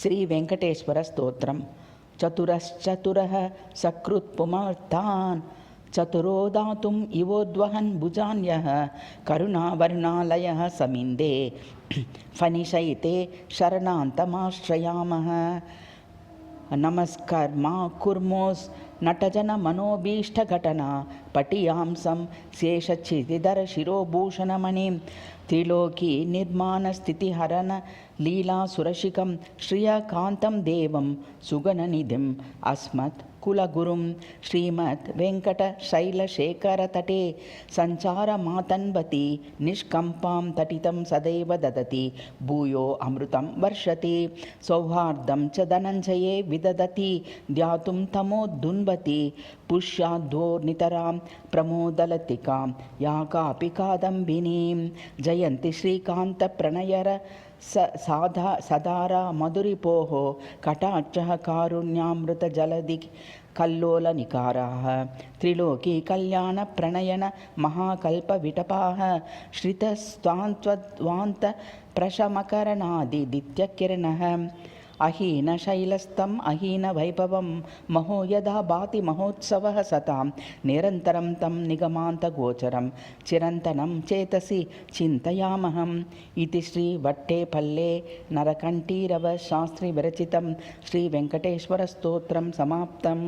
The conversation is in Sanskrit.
श्रीवेङ्कटेश्वरस्तोत्रं चतुरश्चतुरः सकृत्पुमर्थान् चतुरो दातुम् इवोद्वहन् भुजान्यः करुणावरुणालयः समिन्दे फनिशैते शरणान्तमाश्रयामः। नमस्कर्मा कुर्मोस् नटजनमनोभीष्टघटना पटियांसं शेषच्छितिधरशिरोभूषणमणिं त्रिलोकी निर्माणस्थितिहरण लीलासुरशिखं श्रियकान्तं देवं सुगणनिधिम् अस्मत् कुलगुरुं श्रीमद् वेङ्कटशैलशेखरतटे सञ्चारमातन्वती निष्कम्पां तटितं सदैव ददति भूयो अमृतं वर्षति सौहार्दं च धनञ्जये विदधति ध्यातुं तमोद्धुन्वति पुष्याद्धो नितरां प्रमोदलतिकां या कापि कादम्बिनीं जयन्ति श्रीकान्तप्रणयर सदारा मधुरिपोः कटाक्षः कारुण्यामृतजलधि कल्लोलनिकाराः त्रिलोकी कल्याणप्रणयन महाकल्पविटपाः श्रितस्त्वान्त्वान्त प्रशमकरणादिदित्यकिरणः अहीनशैलस्थम् अहीनवैभवं महो यदा भाति महोत्सवः सतां निरन्तरं तं निगमान्तगोचरं चिरन्तनं चेतसि चिन्तयामहम् इति श्रीवट्टेपल्ले नरकण्ठीरव शास्त्रिविरचितं श्रीवेङ्कटेश्वरस्तोत्रं समाप्तम्।